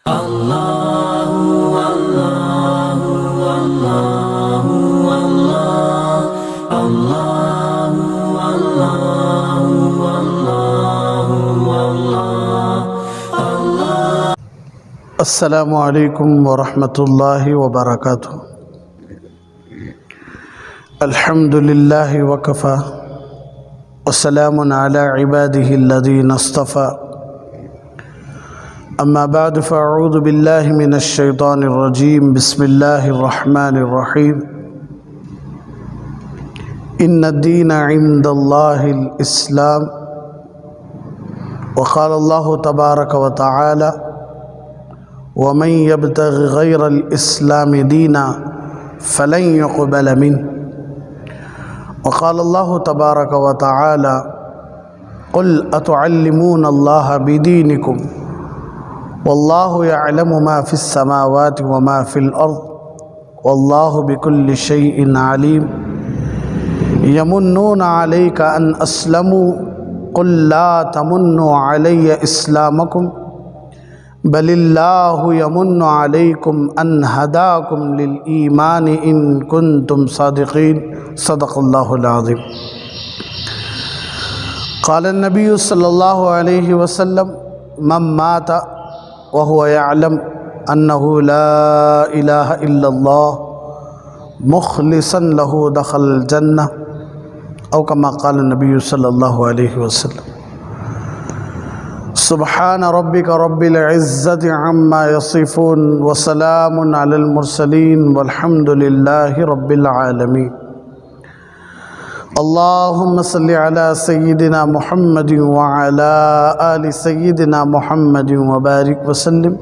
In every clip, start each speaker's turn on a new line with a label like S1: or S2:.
S1: السلام علیکم ورحمۃ اللہ وبرکاتہ۔ الحمد للہ وکفی وسلام علی عباده الذین اصطفی، اما بعد فاعوذ باللہ من الشیطان الرجیم، بسم اللہ الرحمن الرحیم۔ ان الدین عند اللہ الاسلام، وقال اللہ تبارک وتعالی ومن يبتغ غير الإسلام دينا فلن يقبل منه، وقال الله تبارك وتعالى قل أتعلمون الله بدينكم والله يعلم ما في السماوات وما في الأرض والله بكل شيء عليم، يمنون عليك أن أسلموا قل لا تمنوا علي إسلامكم بل اللہ یمن علیکم ان ہداکم للایمان ان کنتم صادقین، صدق اللہ العظیم۔ قال النبی صلی اللہ علیہ وسلم من مات وهو يعلم انه لا الہ الا اللہ مخلصا له دخل الجنہ، او کما قال النبی صلی اللہ علیہ وسلم۔ سبحان ربک رب العزت عما یصفون وسلام علی المرسلین والحمد للہ رب العالمین۔ اللہم صلی علی سیدنا محمد وعلی آل سیدنا محمد وبارک وسلم۔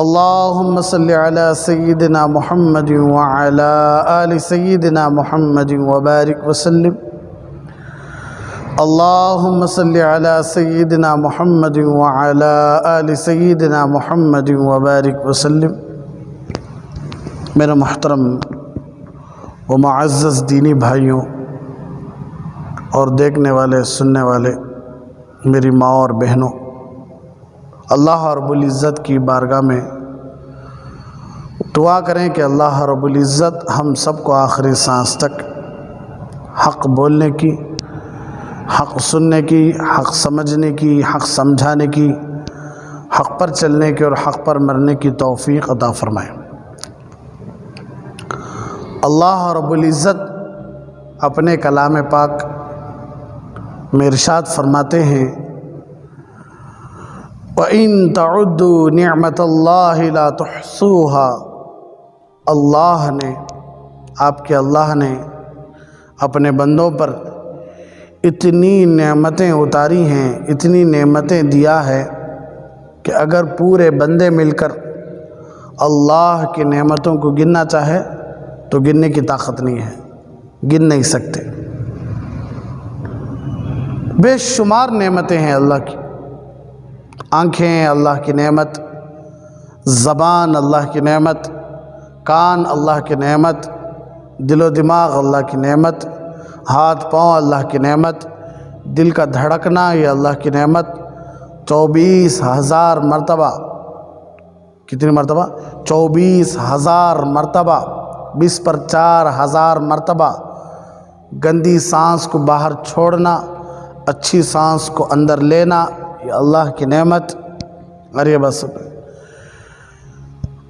S1: اللہم صلی علی سیدنا محمد وعلی آل سیدنا محمد وبارک وسلم۔ اللہم صلی علی سیدنا محمد وعلی آل سیدنا محمد وبارک وسلم۔ میرے محترم و معزز دینی بھائیوں اور دیکھنے والے سننے والے میری ماں اور بہنوں، اللہ رب العزت کی بارگاہ میں دعا کریں کہ اللہ رب العزت ہم سب کو آخری سانس تک حق بولنے کی، حق سننے کی، حق سمجھنے کی، حق سمجھانے کی، حق پر چلنے کی اور حق پر مرنے کی توفیق عطا فرمائے۔ اللہ رب العزت اپنے کلام پاک میں ارشاد فرماتے ہیں وَإِن تَعُدُّوا نِعْمَةَ اللَّهِ لَا تُحْصُوهَا، اللہ نے، آپ کے اللہ نے اپنے بندوں پر اتنی نعمتیں اتاری ہیں، اتنی نعمتیں دیا ہے کہ اگر پورے بندے مل کر اللہ کی نعمتوں کو گننا چاہے تو گننے کی طاقت نہیں ہے، گن نہیں سکتے۔ بے شمار نعمتیں ہیں اللہ کی، آنکھیں اللہ کی نعمت، زبان اللہ کی نعمت، کان اللہ کی نعمت، دل و دماغ اللہ کی نعمت، ہاتھ پاؤں اللہ کی نعمت، دل کا دھڑکنا یہ اللہ کی نعمت۔ 24,000 مرتبہ، کتنی مرتبہ؟ 24,000 مرتبہ، 20 پر 4,000 مرتبہ گندی سانس کو باہر چھوڑنا، اچھی سانس کو اندر لینا، یہ اللہ کی نعمت۔ ارے بس،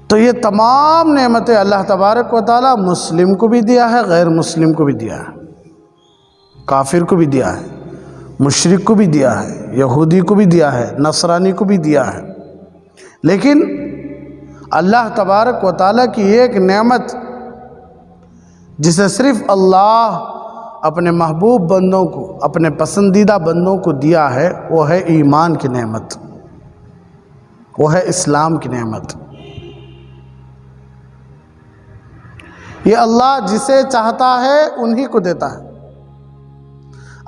S1: تو یہ تمام نعمتیں اللہ تبارک و تعالی مسلم کو بھی دیا ہے، غیر مسلم کو بھی دیا ہے، کافر کو بھی دیا ہے، مشرک کو بھی دیا ہے، یہودی کو بھی دیا ہے، نصرانی کو بھی دیا ہے۔ لیکن اللہ تبارک و تعالیٰ کی ایک نعمت جسے صرف اللہ اپنے محبوب بندوں کو، اپنے پسندیدہ بندوں کو دیا ہے، وہ ہے ایمان کی نعمت، وہ ہے اسلام کی نعمت۔ یہ اللہ جسے چاہتا ہے انہی کو دیتا ہے۔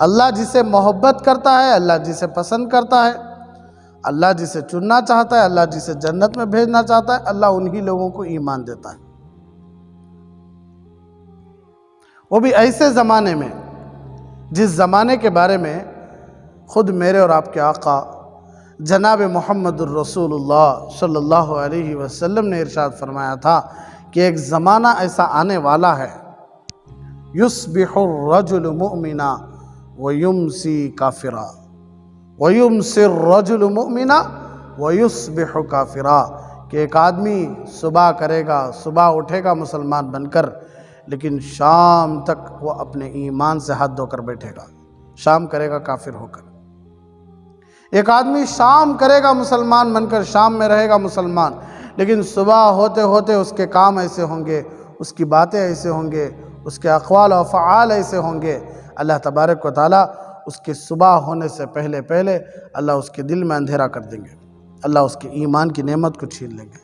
S1: اللہ جسے محبت کرتا ہے، اللہ جسے پسند کرتا ہے، اللہ جسے چننا چاہتا ہے، اللہ جسے جنت میں بھیجنا چاہتا ہے، اللہ انہی لوگوں کو ایمان دیتا ہے۔ وہ بھی ایسے زمانے میں جس زمانے کے بارے میں خود میرے اور آپ کے آقا جناب محمد الرسول اللہ صلی اللہ علیہ وسلم نے ارشاد فرمایا تھا کہ ایک زمانہ ایسا آنے والا ہے، یصبح الرجل مؤمنا ویمسی کافرا ویمسی الرجل مؤمنا ویصبح کافرا، کہ ایک آدمی صبح کرے گا، صبح اٹھے گا مسلمان بن کر، لیکن شام تک وہ اپنے ایمان سے ہاتھ دھو کر بیٹھے گا، شام کرے گا کافر ہو کر۔ ایک آدمی شام کرے گا مسلمان بن کر، شام میں رہے گا مسلمان، لیکن صبح ہوتے ہوتے اس کے کام ایسے ہوں گے، اس کی باتیں ایسے ہوں گے، اس کے اقوال و افعال ایسے ہوں گے، اللہ تبارک و تعالیٰ اس کے صبح ہونے سے پہلے پہلے اللہ اس کے دل میں اندھیرا کر دیں گے، اللہ اس کے ایمان کی نعمت کو چھین لیں گے،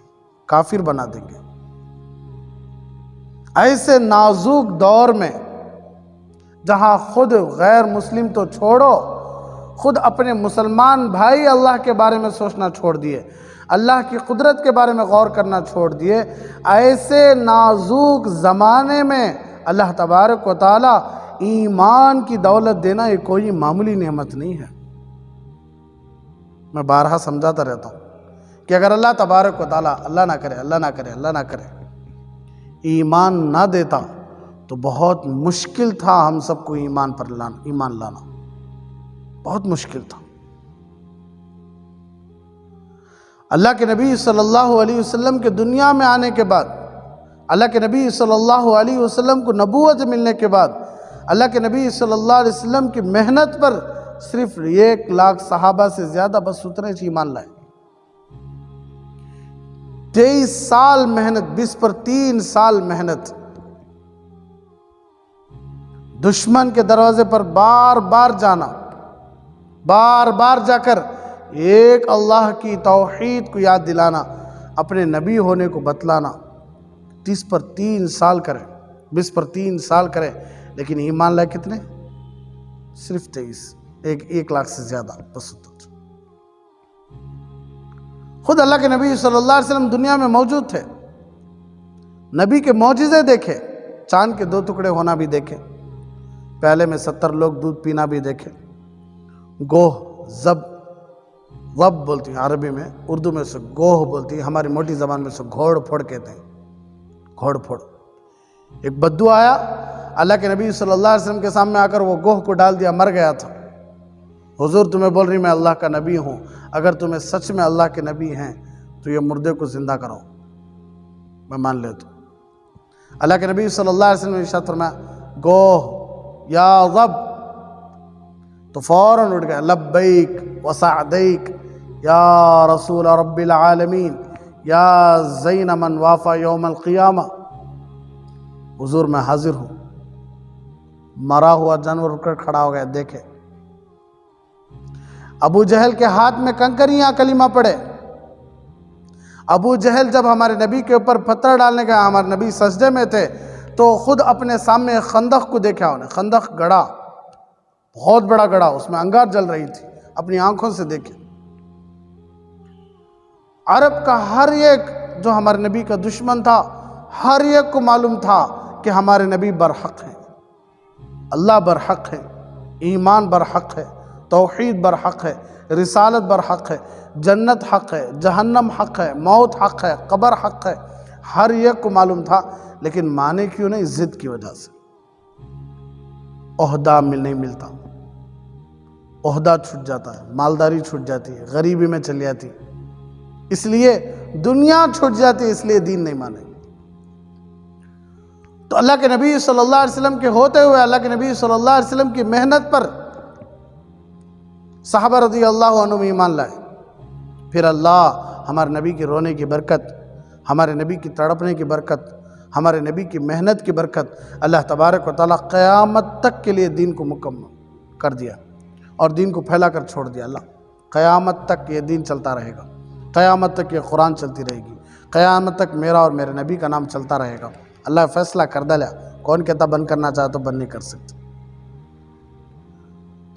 S1: کافر بنا دیں گے۔ ایسے نازک دور میں جہاں خود غیر مسلم تو چھوڑو، خود اپنے مسلمان بھائی اللہ کے بارے میں سوچنا چھوڑ دیے، اللہ کی قدرت کے بارے میں غور کرنا چھوڑ دیے، ایسے نازک زمانے میں اللہ تبارک و تعالیٰ ایمان کی دولت دینا یہ کوئی معمولی نعمت نہیں ہے۔ میں بارہا سمجھاتا رہتا ہوں کہ اگر اللہ تبارک و تعالیٰ اللہ نہ کرے اللہ نہ کرے اللہ نہ کرے ایمان نہ دیتا تو بہت مشکل تھا ہم سب کو ایمان لانا، بہت مشکل تھا۔ اللہ کے نبی صلی اللہ علیہ وسلم کے دنیا میں آنے کے بعد، اللہ کے نبی صلی اللہ علیہ وسلم کو نبوت ملنے کے بعد، اللہ کے نبی صلی اللہ علیہ وسلم کی محنت پر صرف 1,00,000 صحابہ سے زیادہ بس اتنے سے ایمان لائے۔ 23 سال محنت، 20 پر 3 سال محنت، دشمن کے دروازے پر بار بار جانا، بار بار جا کر ایک اللہ کی توحید کو یاد دلانا، اپنے نبی ہونے کو بتلانا، 30 پر 3 سال کرے، 20 پر 3 سال کرے، لیکن ایمان لائے کتنے؟ صرف 23، 1,00,000 سے زیادہ بس۔ خود اللہ کے نبی صلی اللہ علیہ وسلم دنیا میں موجود تھے، نبی کے معجزے دیکھے، چاند کے 2 ٹکڑے ہونا بھی دیکھے، پہلے میں 70 لوگ دودھ پینا بھی دیکھے، گوہ زب بولتی ہیں عربی میں، اردو میں سے گوہ بولتی ہیں، ہماری موٹی زبان میں سے گھوڑ پھوڑ کہتے ہیں، گھوڑ پھوڑ۔ ایک بدو آیا، اللہ کے نبی صلی اللہ علیہ وسلم کے سامنے آ کر وہ گوہ کو ڈال دیا، مر گیا تھا۔ حضور تمہیں بول رہی میں اللہ کا نبی ہوں، اگر تمہیں سچ میں اللہ کے نبی ہیں تو یہ مردے کو زندہ کرو، میں مان لیتا ہوں۔ اللہ کے نبی صلی اللہ علیہ وسلم نے ارشاد فرمایا گوہ یا ضب، تو فوراً اٹھ گیا، لبیک وسعدیک یا رسول رب العالمین یا زین من وافا یوم القیامہ، حضور میں حاضر ہوں۔ مرا ہوا جانور اٹھ کر کھڑا ہو گیا، دیکھے ابو جہل کے ہاتھ میں کنکریاں کلمہ پڑے۔ ابو جہل جب ہمارے نبی کے اوپر پتھر ڈالنے گیا، ہمارے نبی سجدے میں تھے، تو خود اپنے سامنے ایک خندق کو دیکھا انہیں، خندق گڑھا، بہت بڑا گڑھا، اس میں انگار جل رہی تھی، اپنی آنکھوں سے دیکھے۔ عرب کا ہر ایک جو ہمارے نبی کا دشمن تھا، ہر ایک کو معلوم تھا کہ ہمارے نبی برحق ہیں، اللہ برحق ہے، ایمان برحق ہے، توحید برحق ہے، رسالت برحق ہے، جنت حق ہے، جہنم حق ہے، موت حق ہے، قبر حق ہے، ہر ایک کو معلوم تھا، لیکن مانے کیوں نہیں؟ ضد کی وجہ سے۔ عہدہ نہیں ملتا، عہدہ چھوٹ جاتا ہے، مالداری چھوٹ جاتی ہے، غریبی میں چلی جاتی، اس لیے دنیا چھوٹ جاتی ہے، اس لیے دین نہیں مانے۔ تو اللہ کے نبی صلی اللہ علیہ وسلم کے ہوتے ہوئے، اللہ کے نبی صلی اللہ علیہ وسلم کی محنت پر صحابہ رضی اللہ عنہم ایمان لائے۔ پھر اللہ ہمارے نبی کے رونے کی برکت، ہمارے نبی کی تڑپنے کی برکت، ہمارے نبی کی محنت کی برکت، اللہ تبارک و تعالیٰ قیامت تک کے لیے دین کو مکمل کر دیا اور دین کو پھیلا کر چھوڑ دیا۔ اللہ قیامت تک یہ دین چلتا رہے گا، قیامت تک یہ قرآن چلتی رہے گی، قیامت تک میرا اور میرے نبی کا نام چلتا رہے گا۔ اللہ فیصلہ کر دیا، کون کہتا بند کرنا چاہے تو بند نہیں کر سکتے۔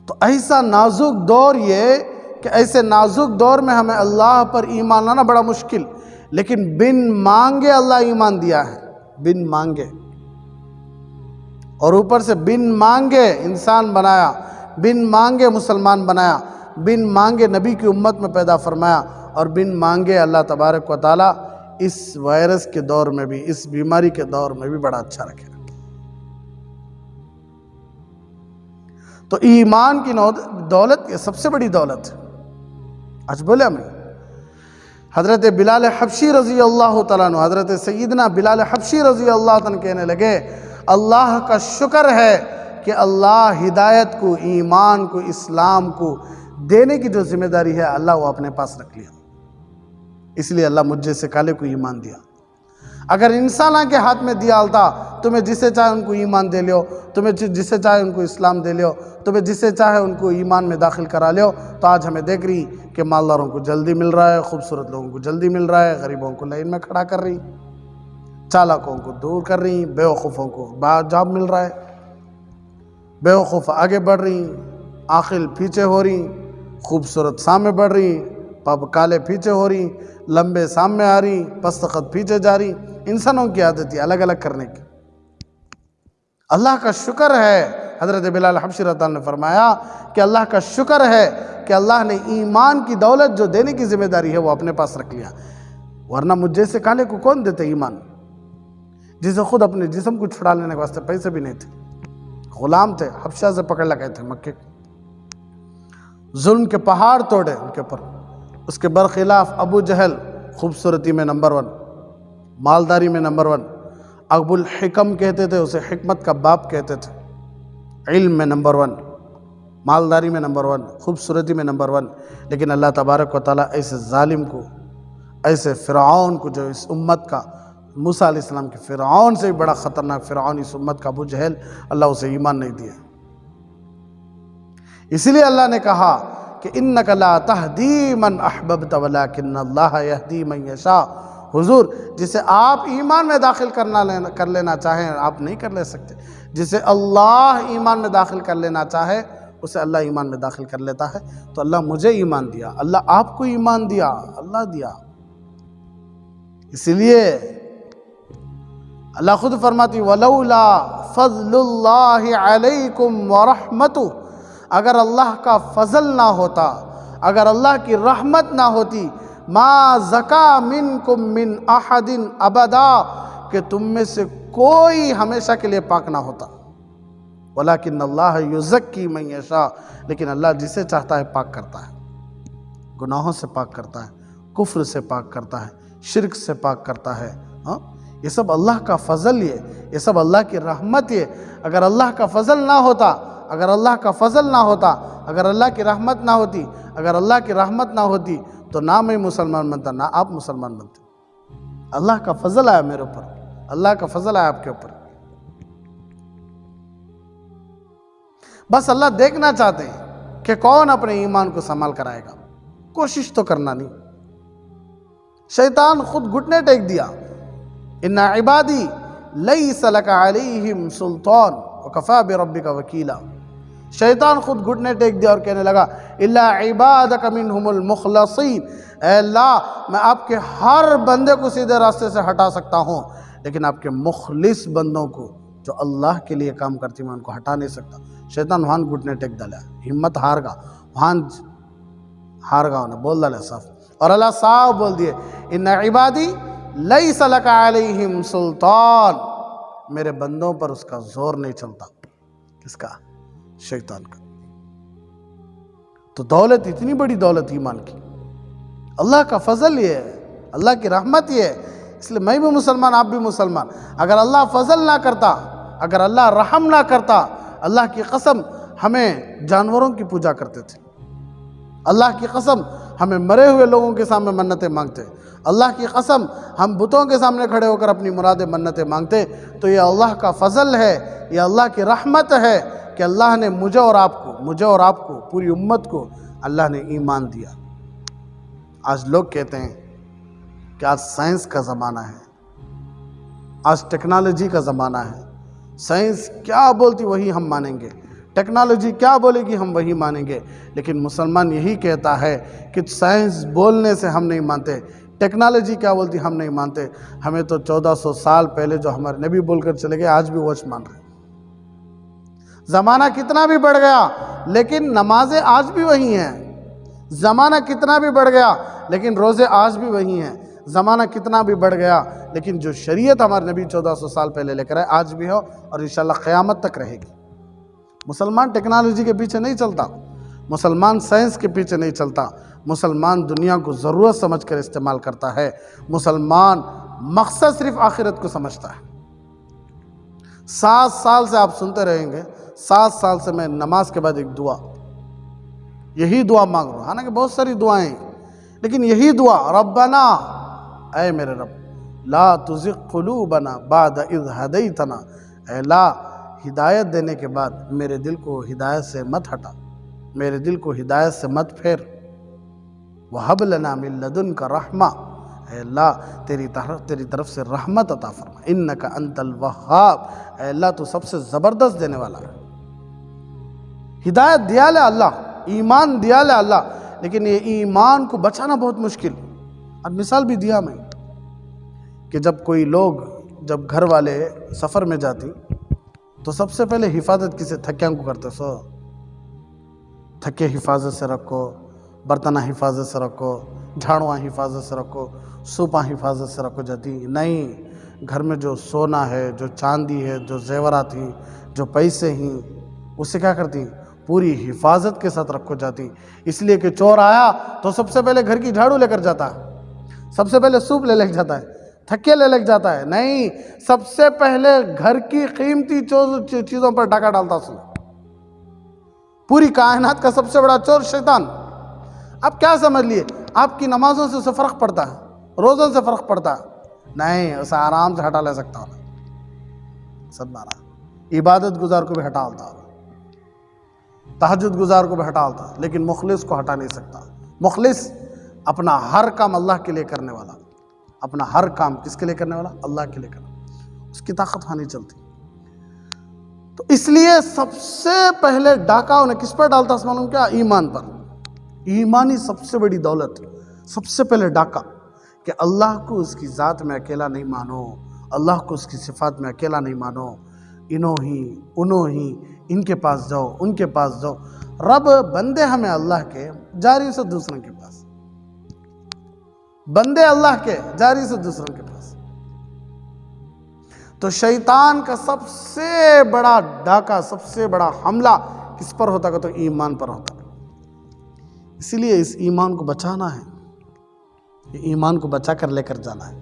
S1: تو ایسا نازک دور یہ کہ ایسے نازک دور میں ہمیں اللہ پر ایمان لانا بڑا مشکل، لیکن بن مانگے اللہ ایمان دیا ہے، بن مانگے، اور اوپر سے بن مانگے انسان بنایا، بن مانگے مسلمان بنایا، بن مانگے نبی کی امت میں پیدا فرمایا، اور بن مانگے اللہ تبارک و تعالیٰ اس وائرس کے دور میں بھی، اس بیماری کے دور میں بھی بڑا اچھا رکھے۔ تو ایمان کی دولت یہ سب سے بڑی دولت ہے۔ آج بولے ہمیں حضرت بلال حبشی رضی اللہ تعالیٰ عنہ، حضرت سیدنا بلال حبشی رضی اللہ تعالیٰ عنہ کہنے لگے اللہ کا شکر ہے کہ اللہ ہدایت کو، ایمان کو، اسلام کو دینے کی جو ذمہ داری ہے اللہ وہ اپنے پاس رکھ لیا، اس لیے اللہ مجھ جیسے کالے کو ایمان دیا۔ اگر انسانہ کے ہاتھ میں دیا ہوتا، تمہیں جسے چاہے ان کو ایمان دے لیو، تمہیں جسے چاہے ان کو اسلام دے لیو، تمہیں جسے چاہے ان کو ایمان میں داخل کرا لیو، تو آج ہمیں دیکھ رہی کہ مالداروں کو جلدی مل رہا ہے، خوبصورت لوگوں کو جلدی مل رہا ہے، غریبوں کو لائن میں کھڑا کر رہی، چالاکوں کو دور کر رہی، بیوقوفوں کو جاب مل رہا ہے، بیوقوف آگے بڑھ رہی، عاقل پیچھے ہو رہی، خوبصورت سامنے بڑھ رہی، پب کالے پیچھے ہو رہی، لمبے سامنے آ رہی، پست خط پیچھے جا رہی۔ انسانوں کی عادت ہے الگ الگ کرنے کی۔ اللہ کا شکر ہے، حضرت بلال حبشی رضی اللہ عنہ نے فرمایا کہ اللہ کا شکر ہے کہ اللہ نے ایمان کی دولت جو دینے کی ذمہ داری ہے وہ اپنے پاس رکھ لیا، ورنہ مجھ جیسے کالے کو کون دیتے ایمان، جسے خود اپنے جسم کو چھڑا لینے کے واسطے پیسے بھی نہیں تھے، غلام تھے، حبشہ سے پکڑ لگائے تھے، مکے ظلم کے پہاڑ توڑے ان کے اوپر۔ اس کے برخلاف ابو جہل خوبصورتی میں نمبر 1، مالداری میں نمبر 1، ابو الحکم کہتے تھے اسے، حکمت کا باپ کہتے تھے، علم میں نمبر 1، مالداری میں نمبر 1، خوبصورتی میں نمبر 1۔ لیکن اللہ تبارک و تعالیٰ ایسے ظالم کو، ایسے فرعون کو جو اس امت کا، موسیٰ علیہ السلام کے فرعون سے بھی بڑا خطرناک فرعون اس امت کا ابو جہل، اللہ اسے ایمان نہیں دیا۔ اسی لیے اللہ نے کہا کہ انک لا تہدی من احببت ولکن اللہ یہدی من یشاء۔ حضور جسے آپ ایمان میں داخل کر لینا چاہیں آپ نہیں کر لے سکتے، جسے اللہ ایمان میں داخل کر لینا چاہے اسے اللہ ایمان میں داخل کر لیتا ہے۔ تو اللہ مجھے ایمان دیا، اللہ آپ کو ایمان دیا، اللہ دیا۔ اسی لیے اللہ خود فرماتی وَلَوْلَا فَضْلُ اللَّهِ عَلَيْكُمْ وَرَحْمَتُهُ، اگر اللہ کا فضل نہ ہوتا، اگر اللہ کی رحمت نہ ہوتی، ما زکا منکم من احد ابدا، کہ تم میں سے کوئی ہمیشہ کے لیے پاک نہ ہوتا، ولیکن اللہ یزکی من یشاء، لیکن اللہ جسے چاہتا ہے پاک کرتا ہے، گناہوں سے پاک کرتا ہے، کفر سے پاک کرتا ہے، شرک سے پاک کرتا ہے۔ یہ سب اللہ کا فضل، یہ سب اللہ کی رحمت۔ یہ اگر اللہ کا فضل نہ ہوتا، اگر اللہ کا فضل نہ ہوتا، اگر اللہ کی رحمت نہ ہوتی، اگر اللہ کی رحمت نہ ہوتی تو نہ میں مسلمان بنتا، نہ آپ مسلمان بنتے۔ اللہ کا فضل آیا میرے اوپر، اللہ کا فضل آیا آپ کے اوپر۔ بس اللہ دیکھنا چاہتے ہیں کہ کون اپنے ایمان کو سنبھال کر آئے گا، کوشش تو کرنا نہیں۔ شیطان خود گھٹنے ٹیک دیا، ان عبادی لیس لک علیہم سلطان وکفی بربک وکیلا۔ شیطان خود گھٹنے ٹیک دیا اور کہنے لگا الا عبادک منہم المخلصین، اے اللہ میں آپ کے ہر بندے کو سیدھے راستے سے ہٹا سکتا ہوں، لیکن آپ کے مخلص بندوں کو جو اللہ کے لیے کام کرتی میں ان کو ہٹا نہیں سکتا۔ شیطان وہاں گھٹنے ٹیک ڈالا، ہمت ہار گا، وہاں ہار گا، انہیں بول ڈالا صاف، اور اللہ صاف بول دیے ان عبادی لیس لک علیہم سلطان، میرے بندوں پر اس کا زور نہیں چلتا۔ کس کا؟ شیطان کا۔ تو دولت اتنی بڑی دولت ایمان کی، اللہ کا فضل یہ ہے، اللہ کی رحمت یہ ہے۔ اس لیے میں بھی مسلمان، آپ بھی مسلمان، اگر اللہ فضل نہ کرتا، اگر اللہ رحم نہ کرتا، اللہ کی قسم ہمیں جانوروں کی پوجا کرتے تھے، اللہ کی قسم ہمیں مرے ہوئے لوگوں کے سامنے منتیں مانگتے، اللہ کی قسم ہم بتوں کے سامنے کھڑے ہو کر اپنی مرادیں منتیں مانگتے۔ تو یہ اللہ کا فضل ہے، یہ اللہ کی رحمت ہے کہ اللہ نے مجھے اور آپ کو پوری امت کو اللہ نے ایمان دیا۔ آج لوگ کہتے ہیں کہ آج سائنس کا زمانہ ہے، آج ٹیکنالوجی کا زمانہ ہے، سائنس کیا بولتی وہی ہم مانیں گے، ٹیکنالوجی کیا بولے گی ہم وہی مانیں گے۔ لیکن مسلمان یہی کہتا ہے کہ سائنس بولنے سے ہم نہیں مانتے، ٹیکنالوجی کیا بولتی ہم نہیں مانتے، ہمیں تو 1400 سال پہلے جو ہمارے نبی بول کر چلے گئے آج بھی وہی مان رہے ہیں۔ زمانہ کتنا بھی بڑھ گیا لیکن نمازیں آج بھی وہی ہیں، زمانہ کتنا بھی بڑھ گیا لیکن روزے آج بھی وہی ہیں، زمانہ کتنا بھی بڑھ گیا لیکن جو شریعت ہمارے نبی 1400 سال پہلے لے کر آئے آج بھی ہو اور انشاءاللہ قیامت تک رہے گی۔ مسلمان ٹیکنالوجی کے پیچھے نہیں چلتا، مسلمان سائنس کے پیچھے نہیں چلتا، مسلمان دنیا کو ضرورت سمجھ کر استعمال کرتا ہے، مسلمان مقصد صرف آخرت کو سمجھتا ہے۔ 7 سال سے آپ سنتے رہیں گے، 7 سال سے میں نماز کے بعد ایک دعا، یہی دعا مانگ رہا ہوں، حالانکہ بہت ساری دعائیں ہیں لیکن یہی دعا، ربنا، اے میرے رب، لا تزغ قلوبنا بعد اذ ہدیتنا، اے اللہ ہدایت دینے کے بعد میرے دل کو ہدایت سے مت ہٹا، میرے دل کو ہدایت سے مت پھیر، وَهَبْ لَنَا مِن لَدُنْكَ رَحْمَةً، اے اللہ تیری طرف سے رحمت عطا فرما، اِنَّكَ أَنْتَ الْوَهَّابُ، اے اللہ تو سب سے زبردست دینے والا ہے۔ ہدایت دیا لے اللہ، ایمان دیا لے اللہ، لیکن یہ ایمان کو بچانا بہت مشکل۔ اب مثال بھی دیا میں کہ جب کوئی لوگ، جب گھر والے سفر میں جاتی تو سب سے پہلے حفاظت کسے؟ تھکیاں کو کرتے، سو تھکے حفاظت سے رکھو، برتنہ حفاظت سے رکھو، جھاڑواں حفاظت سے رکھو، سوپاں حفاظت سے رکھو جاتی نہیں، گھر میں جو سونا ہے، جو چاندی ہے، جو زیورات ہیں، جو پیسے ہیں، اسے کیا کرتی؟ پوری حفاظت کے ساتھ رکھو جاتی، اس لیے کہ چور آیا تو سب سے پہلے گھر کی جھاڑو لے کر جاتا ہے، سب سے پہلے سوپ لے لے جاتا ہے، تھکے لے لے جاتا ہے، نہیں، سب سے پہلے گھر کی قیمتی چیزوں پر ڈاکہ ڈالتا اس نے۔ پوری کائنات کا سب سے بڑا چور شیطان۔ اب کیا سمجھ لیے؟ آپ کی نمازوں سے اسے فرق پڑتا ہے، روزوں سے فرق پڑتا ہے؟ نہیں، اسے آرام سے ہٹا لے سکتا ہوں، سب مارا، عبادت گزار کو بھی ہٹا لیتا ہوں، تہجد گزار کو بھی ہٹا لیتا، لیکن مخلص کو ہٹا نہیں سکتا۔ مخلص اپنا ہر کام اللہ کے لیے کرنے والا، اپنا ہر کام کس کے لیے کرنے والا؟ اللہ کے لیے کرنے والا، اس کی طاقت وہاں نہیں چلتی۔ تو اس لیے سب سے پہلے ڈاکہ انہیں کس پر ڈالتا ہے معلوم کیا؟ ایمان پر۔ ایمانی سب سے بڑی دولت، سب سے پہلے ڈاکہ کہ اللہ کو اس کی ذات میں اکیلا نہیں مانو، اللہ کو اس کی صفات میں اکیلا نہیں مانو، انہوں ہی ان کے پاس جاؤ، ان کے پاس جاؤ۔ رب بندے ہمیں اللہ کے، جاری سے دوسروں کے پاس، بندے اللہ کے، جاری سے دوسروں کے پاس۔ تو شیطان کا سب سے بڑا ڈاکہ، سب سے بڑا حملہ کس پر ہوتا ہے؟ تو ایمان پر ہوتا ہے۔ اسی لیے اس ایمان کو بچانا ہے، یہ ایمان کو بچا کر لے کر جانا ہے۔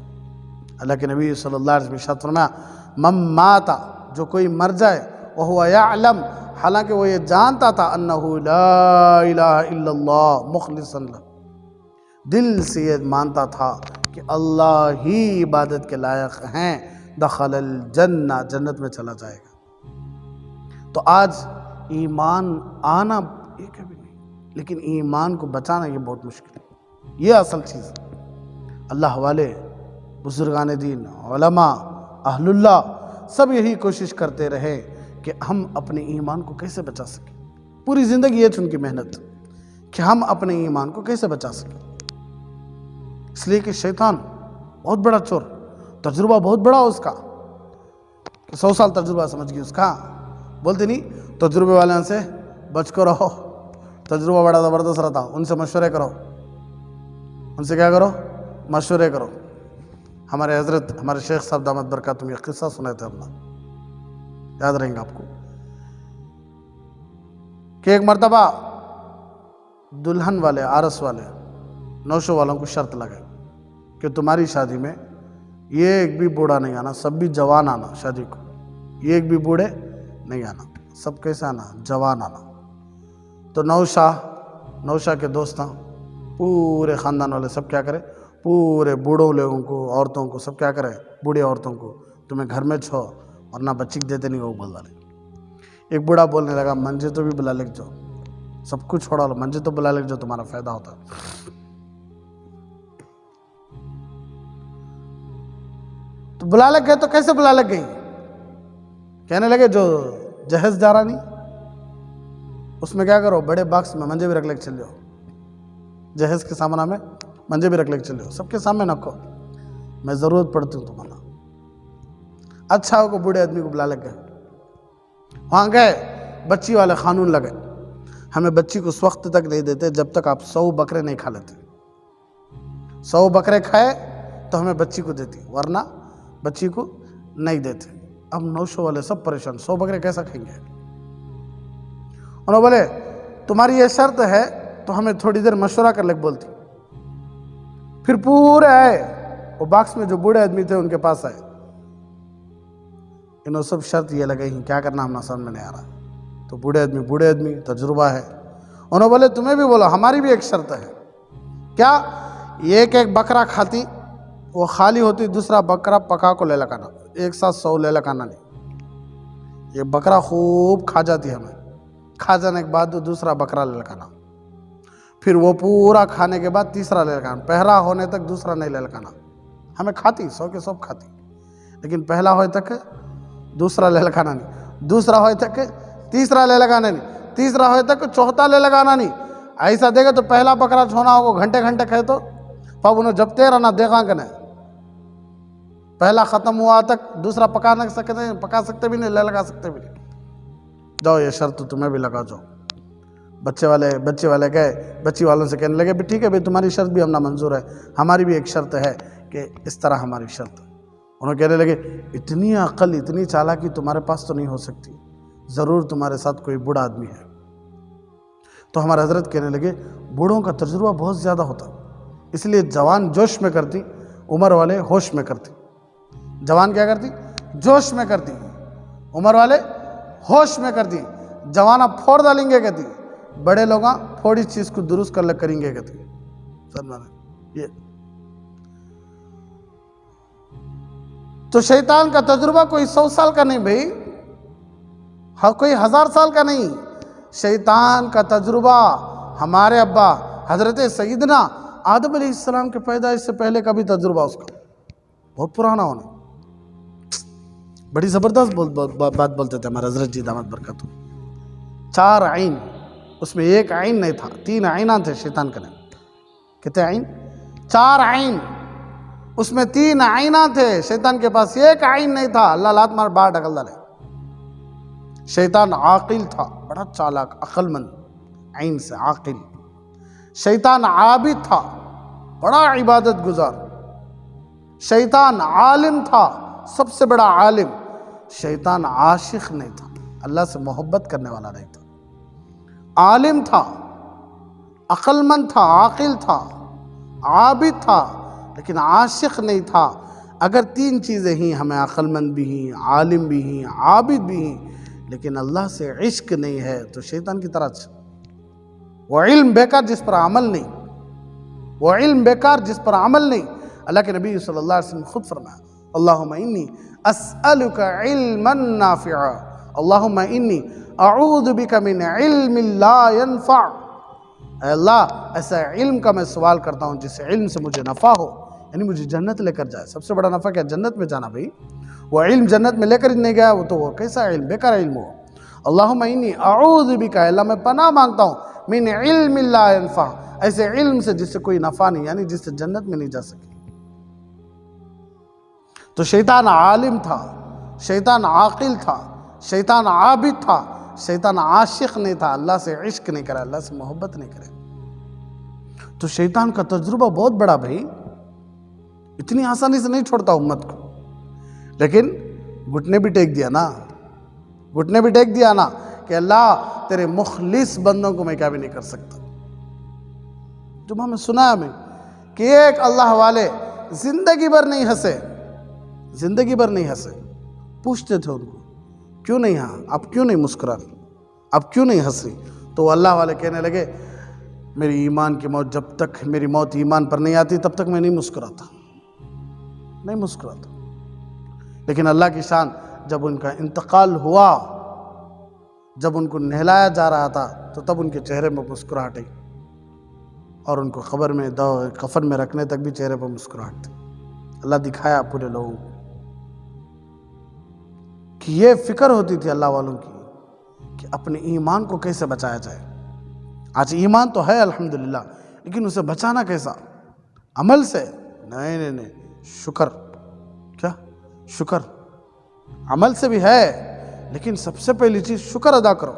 S1: اللہ کے نبی صلی اللہ علیہ وسلم ارشاد فرمایا، من مات، جو کوئی مر جائے، وہو یعلم، حالانکہ وہ یہ جانتا تھا، انہ لا الہ الا اللہ مخلصا لہ، دل سے یہ مانتا تھا کہ اللہ ہی عبادت کے لائق ہیں، دخل الجنہ، جنت میں چلا جائے گا۔ تو آج ایمان آنا یہ کبھی نہیں، لیکن ایمان کو بچانا یہ بہت مشکل ہے، یہ اصل چیز ہے۔ اللہ والے، بزرگان دین، علماء، اہل اللہ سب یہی کوشش کرتے رہے کہ ہم اپنے ایمان کو کیسے بچا سکیں، پوری زندگی یہ تھی ان کی محنت کہ ہم اپنے ایمان کو کیسے بچا سکیں۔ اس لیے کہ شیطان بہت بڑا چور، تجربہ بہت بڑا اس کا، 100 سال تجربہ سمجھ گئی اس کا، بولتے نہیں تجربے والوں سے بچ کر رہو، تجربہ بڑا زبردست رہتا، ان سے مشورے کرو، ان سے کیا کرو؟ مشورے کرو۔ ہمارے حضرت، ہمارے شیخ صاحب دامت برکاتہم یہ قصہ سنائے تھے اپنا، یاد رہیں گا آپ کو، کہ ایک مرتبہ دلہن والے، عرس والے، نوشو والوں کو شرط لگے کہ تمہاری شادی میں یہ ایک بھی بوڑھا نہیں آنا، سب بھی جوان آنا شادی کو، یہ ایک بھی بوڑھے نہیں آنا، سب کیسے آنا؟ جوان آنا۔ تو نوشا کے دوست، پورے خاندان والے سب کیا کرے؟ پورے بوڑھوں لوگوں کو، عورتوں کو سب کیا کرے؟ بوڑھی عورتوں کو، تمہیں گھر میں چھو ورنہ بچی دیتے نہیں، وہ بول رہے۔ ایک بوڑھا بولنے لگا، منجے تو بھی بلا لے جاؤ، سب کچھ چھوڑا لو، منجے تو بلا لے جاؤ، تمہارا فائدہ ہوتا۔ تو بلا لگ گئے، تو کیسے بلا لگ گئی؟ کہنے لگے جو جہیز جا رہا نہیں اس میں کیا کرو؟ بڑے باکس میں منجے بھی رکھ لے کے چل جاؤ، جہیز کے سامنے میں منجے بھی رکھ لے کے چل جاؤ، سب کے سامنے رکھو، میں ضرورت پڑتی ہوں تمہارا۔ اچھا کو بوڑھے آدمی کو بلا لگ گئے، وہاں گئے، بچی والے خانون لگے، ہمیں بچی کو اس وقت تک نہیں دیتے جب تک آپ 100 بکرے نہیں کھا لیتے. 100 بکرے کھائے تو ہمیں بچی کو دیتی، ورنہ بچی کو نہیں دیتے. اب نوشو والے سب پریشان، 100 بکرے کیسا کھائیں گے؟ انہوں بولے تمہاری یہ شرط ہے تو ہمیں تھوڑی دیر مشورہ کر لے بولتی. پھر پورے آئے، وہ باکس میں جو بوڑھے آدمی تھے ان کے پاس آئے. انہوں سب شرط یہ لگائی، کیا کرنا ہم سمجھ میں نہیں آ رہا. تو بوڑھے آدمی تجربہ ہے. انہوں بولے تمہیں بھی بولو، ہماری بھی ایک شرط ہے. کیا؟ ایک بکرا کھاتی، وہ خالی ہوتی، دوسرا بکرا پکا کو لے لگانا، ایک ساتھ 100 لے لگانا نہیں. یہ بکرا خوب کھا جاتی ہمیں، کھا جانے کے بعد دوسرا بکرا لے لگانا، پھر وہ پورا کھانے کے بعد تیسرا لے لگانا، پہلا ہونے تک دوسرا نہیں لے لگانا. ہمیں کھاتی 100 کے 100 کھاتی، لیکن پہلا ہوئے تک دوسرا لے لگانا نہیں، دوسرا ہوئے تک تیسرا لے لگانا نہیں، تیسرا ہوئے تک چوتھا لے لگانا نہیں. ایسا دیکھے تو پہلا بکرا چھونا ہوگا، گھنٹے گھنٹے کھائے تو پھر انہوں جب تیرا نہ دیکھا کہ نہیں، پہلا ختم ہوا تک دوسرا پکا سکتے بھی نہیں، لے لگا سکتے بھی نہیں. جاؤ یہ شرط تمہیں بھی لگا جاؤ. بچے والے گئے، بچی والوں سے کہنے لگے ٹھیک ہے بھائی، تمہاری شرط بھی ہم نہ منظور ہے، ہماری بھی ایک شرط ہے کہ اس طرح ہماری شرط. انہوں کہنے لگے اتنی عقل، اتنی چالاکی تمہارے پاس تو نہیں ہو سکتی، ضرور تمہارے ساتھ کوئی بوڑھا آدمی ہے. تو ہمارے حضرت کہنے لگے بوڑھوں کا تجربہ بہت زیادہ ہوتا، اس لیے جوان جوش میں کرتی، عمر والے ہوش میں کرتی. جوان کیا کرتی؟ جوش میں کرتی، عمر والے ہوش میں کرتی. جوانہ پھوڑ ڈالیں گے کہتی، بڑے لوگ تھوڑی چیز کو درست کریں گے کہتی. یہ تو شیطان کا تجربہ کوئی 100 سال کا نہیں بھائی، کوئی 1000 سال کا نہیں. شیطان کا تجربہ ہمارے ابا حضرت سیدنا آدم علیہ السلام کے پیدائش سے پہلے کا بھی تجربہ اس کا بہت پرانا ہونا. بڑی زبردست بات بولتے تھے ہمارے حضرت جی دامت برکت. 4 عین، اس میں ایک عین نہیں تھا، 3 عیناں تھے شیطان کے. کتنے عین؟ 4 عین، اس میں 3 عیناں تھے. شیطان کے پاس ایک عین نہیں تھا. اللہ لات مار باہر ڈھکل ڈالے. شیطان عاقل تھا، بڑا چالاک، عقل مند، عین سے عاقل. شیطان عابد تھا، بڑا عبادت گزار. شیطان عالم تھا، سب سے بڑا عالم. شیطان عاشق نہیں تھا، اللہ سے محبت کرنے والا نہیں تھا. عالم تھا، عقل مند تھا، عاقل تھا، عابد تھا، لیکن عاشق نہیں تھا. اگر 3 چیزیں ہیں، ہمیں عقل مند بھی ہیں، عالم بھی ہیں، عابد بھی ہیں، لیکن اللہ سے عشق نہیں ہے تو شیطان کی طرح. وہ علم بیکار جس پر عمل نہیں، وہ علم بیکار جس پر عمل نہیں. اللہ کے نبی صلی اللہ علیہ وسلم خود فرمایا اللہم انی اسألک علما نافعا، اللہم انی اعوذ بک من علم لا ينفع. اے اللہ ایسا علم کا میں سوال کرتا ہوں جس علم سے مجھے نفع ہو، یعنی مجھے جنت لے کر جائے. سب سے بڑا نفع کیا؟ جنت میں جانا بھائی. وہ علم جنت میں لے کر نہیں گیا وہ تو وہ کیسا علم؟ بیکار علم ہو. اللہم انی اعوذ بک، اللہ میں پناہ مانگتا ہوں، من علم لا ينفع، ایسے علم سے جس سے کوئی نفع نہیں، یعنی جس سے جنت میں نہیں جا سکے. تو شیطان عالم تھا، شیطان عاقل تھا، شیطان عابد تھا، شیطان عاشق نہیں تھا، اللہ سے عشق نہیں کرا، اللہ سے محبت نہیں کرے. تو شیطان کا تجربہ بہت بڑا بھائی، اتنی آسانی سے نہیں چھوڑتا امت کو. لیکن گھٹنے بھی ٹیک دیا نا، گھٹنے بھی ٹیک دیا نا کہ اللہ تیرے مخلص بندوں کو میں کیا بھی نہیں کر سکتا. جمعہ میں سنا ہمیں کہ ایک اللہ والے زندگی بھر نہیں ہنسے، زندگی بھر نہیں ہنسے. پوچھتے تھے ان کو کیوں نہیں، ہاں آپ کیوں نہیں مسکراتے، آپ کیوں نہیں ہنس رہی؟ تو اللہ والے کہنے لگے میری ایمان کی موت، جب تک میری موت ایمان پر نہیں آتی تب تک میں نہیں مسکراتا، نہیں مسکراتا. لیکن اللہ کی شان، جب ان کا انتقال ہوا، جب ان کو نہلایا جا رہا تھا تو تب ان کے چہرے میں مسکراہٹ آئی، اور ان کو قبر میں کفن میں رکھنے تک بھی چہرے پر مسکراہٹ تھی. اللہ دکھایا پورے لوگوں کو کہ یہ فکر ہوتی تھی اللہ والوں کی کہ اپنے ایمان کو کیسے بچایا جائے. آج ایمان تو ہے الحمدللہ، لیکن اسے بچانا کیسا؟ عمل سے نہیں، شکر. کیا شکر؟ عمل سے بھی ہے، لیکن سب سے پہلی چیز شکر ادا کرو.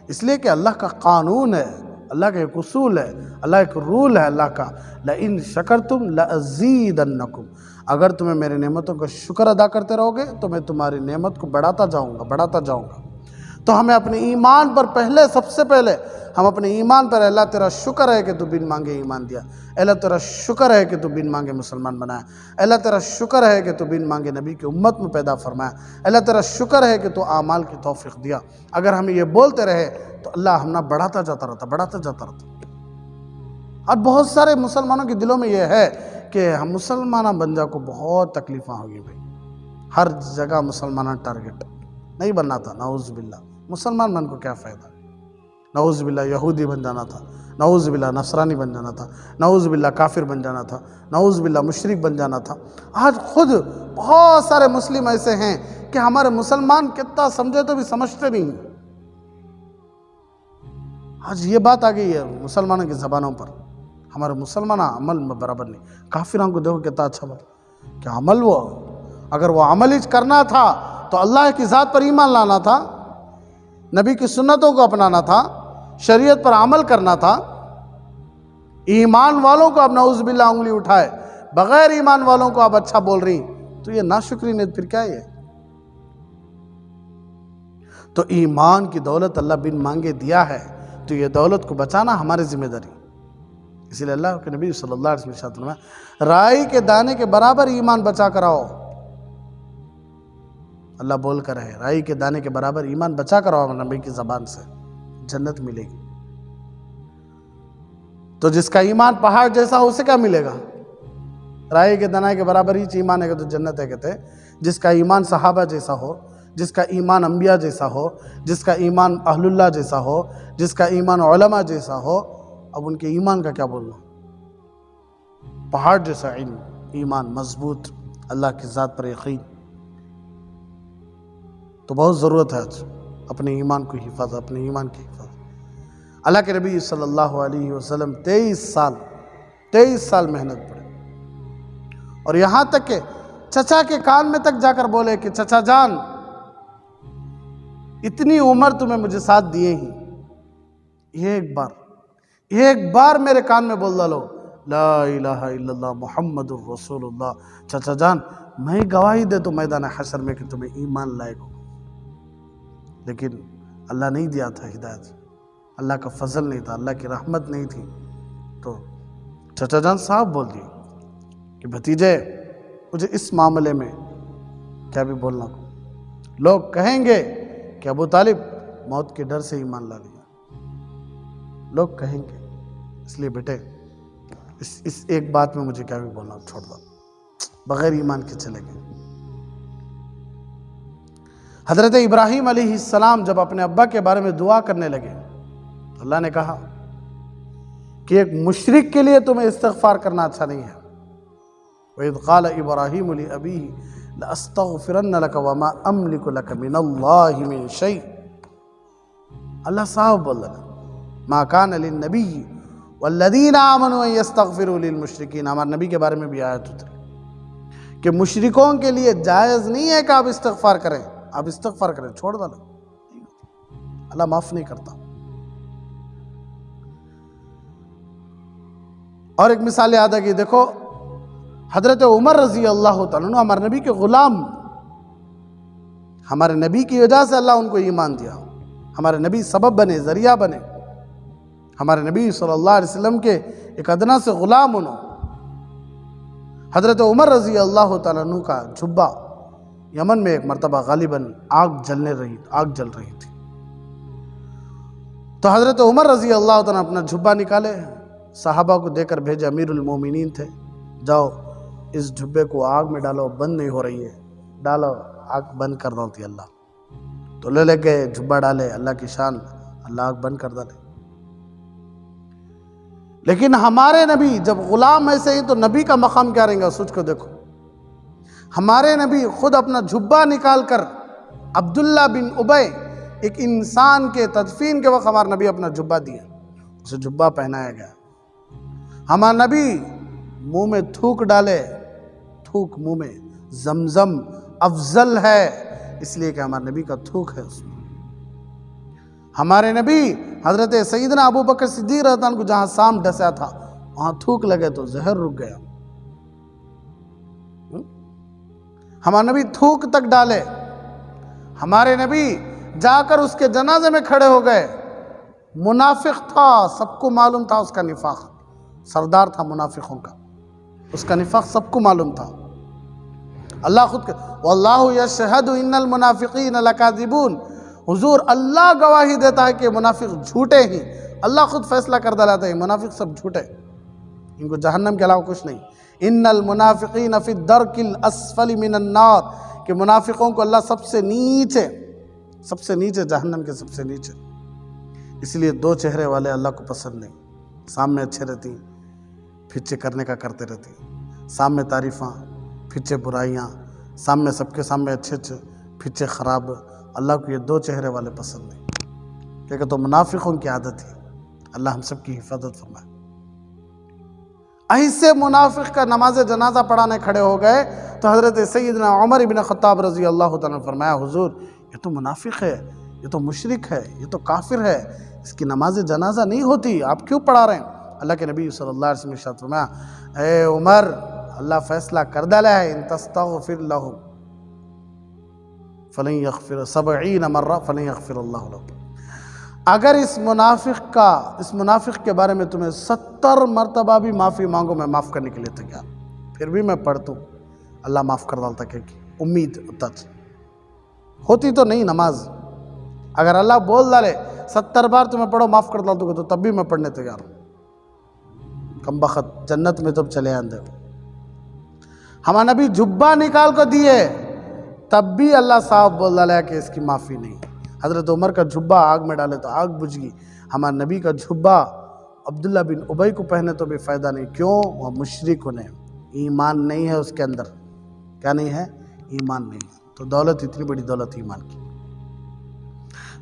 S1: اس لیے کہ اللہ کا قانون ہے، اللہ کا ایک اصول ہے، اللہ ایک رول ہے اللہ کا، لَإِن شَكَرْتُمْ لَأَزِيدَنَّكُمْ، اگر تمہیں میری نعمتوں کا شکر ادا کرتے رہو گے تو میں تمہاری نعمت کو بڑھاتا جاؤں گا۔ تو ہمیں اپنے ایمان پر سب سے پہلے ہم اپنے ایمان پر، اللہ تیرا شکر ہے کہ تو بن مانگے ایمان دیا، اللہ تیرا شکر ہے کہ تو بن مانگے مسلمان بنایا، اللہ تیرا شکر ہے کہ تو بن مانگے نبی کی امت میں پیدا فرمایا، اللہ تیرا شکر ہے کہ تو اعمال کی توفیق دیا۔ اگر ہم یہ بولتے رہے تو اللہ ہمنا بڑھاتا جاتا رہتا۔ اور بہت سارے مسلمانوں کے دلوں میں یہ ہے کہ ہم مسلمانہ بن جا کو بہت تکلیفاں ہوگی بھائی، ہر جگہ مسلمانہ ٹارگٹ نہیں بننا تھا، نعوذ باللہ۔ مسلمان بن کو کیا فائدہ، نعوذ باللہ یہودی بن جانا تھا، نعوذ باللہ نصرانی بن جانا تھا، نعوذ باللہ کافر بن جانا تھا، نعوذ باللہ مشرک بن جانا تھا۔ آج خود بہت سارے مسلم ایسے ہیں کہ ہمارے مسلمان کتنا سمجھے تو بھی سمجھتے نہیں۔ آج یہ بات آ گئی ہے مسلمانوں کی زبانوں پر، ہمارے مسلمان عمل میں برابر نہیں۔ کافروں کو دیکھو کتنا اچھا بات، کہ عمل وہ اگر وہ عمل ہی کرنا تھا تو اللہ کی ذات پر ایمان لانا تھا، نبی کی سنتوں کو اپنانا تھا، شریعت پر عمل کرنا تھا۔ ایمان والوں کو اب نعوذ باللہ انگلی اٹھائے، بغیر ایمان والوں کو اب اچھا بول رہی، تو یہ ناشکری نے پھر کیا ہے؟ تو ایمان کی دولت اللہ بن مانگے دیا ہے، تو یہ دولت کو بچانا ہماری ذمہ داری۔ اسی لیے اللہ کے نبی صلی اللہ علیہ وسلم ارشاد فرمایا، رائی کے دانے کے برابر ایمان بچا کر آؤ۔ اللہ بول کر ہے، رائی کے دانے کے برابر ایمان بچا کر آؤ نبی کی زبان سے، جنت ملے گی۔ تو جس کا ایمان پہاڑ جیسا ہو اسے کیا ملے گا؟ رائی کے دانے کے برابر ہی ایمان ہے کہ تو جنت ہے کہتے۔ جس کا ایمان صحابہ جیسا ہو، جس کا ایمان انبیاء جیسا ہو، جس کا ایمان اہل اللہ جیسا ہو، جس کا ایمان علماء جیسا ہو، اب ان کے ایمان کا کیا بولنا؟ پہاڑ جیسا علم، ایمان مضبوط، اللہ کی ذات پر یقین۔ تو بہت ضرورت ہے آج اپنے ایمان کو حفاظت، اپنے ایمان کی حفاظت۔ اللہ کے نبی صلی اللہ علیہ وسلم 23 سال محنت پڑے، اور یہاں تک کہ چچا کے کان میں تک جا کر بولے کہ چچا جان، اتنی عمر تمہیں مجھے ساتھ دیے ہی، ایک بار میرے کان میں بول ڈالو لا الہ الا اللہ محمد الرسول اللہ، چچا جان میں گواہی دے تو میدان حشر میں کہ تمہیں ایمان لائق ہو۔ لیکن اللہ نہیں دیا تھا ہدایت، اللہ کا فضل نہیں تھا، اللہ کی رحمت نہیں تھی، تو چچا جان صاحب بول دیے کہ بھتیجے مجھے اس معاملے میں کیا بھی بولنا کو، لوگ کہیں گے کہ ابو طالب موت کے ڈر سے ایمان لا لیا، لوگ کہیں گے، اس لیے بیٹے اس ایک بات میں مجھے کیا بھی بولنا چھوڑ دو، بغیر ایمان کے چلے گئے۔ حضرت ابراہیم علیہ السلام جب اپنے ابا کے بارے میں دعا کرنے لگے، اللہ نے کہا کہ ایک مشرک کے لیے تمہیں استغفار کرنا اچھا نہیں ہے۔ وَإِذْ قَالَ إِبْرَاهِيمُ لِأَبِيهِ لَأَسْتَغْفِرَنَّ لَكَ وَمَا أَمْلِكُ لَكَ مِنَ اللَّهِ مِنْ شَيْءٍ۔ اللہ صاحب بول رہا مَا كَانَ لِلنَّبِيِّ وَالَّذِينَ آمَنُوا أَن يَسْتَغْفِرُوا لِلْمُشْرِكِينَ۔ ہمارے نبی کے بارے میں بھی آیت اتری کہ مشرکوں کے لیے جائز نہیں ہے کہ آپ استغفار کریں، آپ استغفار کریں، چھوڑ دو، اللہ معاف نہیں کرتا۔ اور ایک مثال یاد ہے کہ دیکھو حضرت عمر رضی اللہ تعالیٰ عنہ ہمارے نبی کے غلام، ہمارے نبی کی وجہ سے اللہ ان کو ایمان دیا، ہمارے نبی سبب بنے، ذریعہ بنے، ہمارے نبی صلی اللہ علیہ وسلم کے ایک ادنا سے غلام انہوں۔ حضرت عمر رضی اللہ تعالیٰ عنہ کا جھبا یمن میں ایک مرتبہ غالباً آگ جل رہی تھی، تو حضرت عمر رضی اللہ تعالیٰ اپنا جھبا نکالے، صحابہ کو دے کر بھیجے، امیر المومنین تھے، جاؤ اس جھبے کو آگ میں ڈالو، بند نہیں ہو رہی ہے، ڈالو، آگ بند کر دو تھی اللہ۔ تو لے گئے جھبا ڈالے، اللہ کی شان، اللہ آگ بند کر ڈالے۔ لیکن ہمارے نبی جب غلام ایسے ہی تو نبی کا مقام کیا رہیں گا، سوچ کو دیکھو۔ ہمارے نبی خود اپنا جھبا نکال کر، عبداللہ بن ابی ایک انسان کے تدفین کے وقت ہمارے نبی اپنا جھبا دیا، اسے جھبا پہنایا گیا۔ ہمارے نبی منہ میں تھوک ڈالے، تھوک منہ میں، زمزم افضل ہے اس لیے کہ ہمارے نبی کا تھوک ہے اس میں۔ ہمارے نبی حضرت سیدنا ابو بکر صدیق رضی اللہ عنہ کو جہاں سام ڈسا تھا وہاں تھوک لگے تو زہر رک گیا. ہمارے نبی تھوک تک ڈالے. ہمارے نبی جا کر اس کے جنازے میں کھڑے ہو گئے. منافق تھا، سب کو معلوم تھا اس کا نفاق، سردار تھا منافقوں کا، اس کا نفاق سب کو معلوم تھا. اللہ خود واللہ یشہد ان المنافقین لکاذبون. حضور اللہ گواہی دیتا ہے کہ منافق جھوٹے ہی. اللہ خود فیصلہ کر ڈالاتا ہے منافق سب جھوٹے، ان کو جہنم کے علاوہ کچھ نہیں. ان المنافقین فی الدرک الاسفل من النار، کہ منافقوں کو اللہ سب سے نیچے جہنم کے سب سے نیچے. اس لیے دو چہرے والے اللہ کو پسند نہیں. سامنے اچھے رہتی، پھچے کرنے کا کرتے رہتی، سامنے تعریفاں، پھچے برائیاں، سامنے سب کے سامنے اچھے پھچے خراب. اللہ کو یہ دو چہرے والے پسند نہیں، کیونکہ تو منافقوں کی عادت ہے. اللہ ہم سب کی حفاظت فرمائے. ایسے منافق کا نماز جنازہ پڑھانے کھڑے ہو گئے تو حضرت سیدنا عمر ابن خطاب رضی اللہ تعالیٰ نے فرمایا حضور یہ تو منافق ہے، یہ تو مشرک ہے، یہ تو کافر ہے، اس کی نماز جنازہ نہیں ہوتی، آپ کیوں پڑھا رہے ہیں؟ اللہ کے نبی صلی اللہ علیہ وسلم نے ارشاد فرمایا اے عمر اللہ فیصلہ کر ڈالا ہے ان تستغفر لہ فلن یغفر 70 مرہ فلن یغفر اللہ لہ. اگر اس منافق کے بارے میں تمہیں 70 مرتبہ بھی معافی مانگو میں معاف کرنے کے لیے تیار، پھر بھی میں پڑھتوں اللہ معاف کر ڈالتا. کہ امید ہوتی تو نہیں نماز. اگر اللہ بول ڈالے 70 بار تمہیں پڑھو معاف کر ڈالتا تو تب بھی میں پڑھنے تیار ہوں. کم بخت جنت میں تم چلے آندے ہو. ہمارا نبی جبہ نکال کو دیے تب بھی اللہ صاحب بول ڈالا کہ اس کی معافی نہیں. حضرت عمر کا جھبہ آگ میں ڈالے تو آگ بجھ گئی. ہمارے نبی کا جھبہ عبداللہ بن ابی کو پہنے تو بھی فائدہ نہیں. کیوں؟ وہ مشرک ہونے، ایمان نہیں ہے اس کے اندر. کیا نہیں ہے؟ ایمان نہیں ہے. تو دولت اتنی بڑی دولت ایمان کی.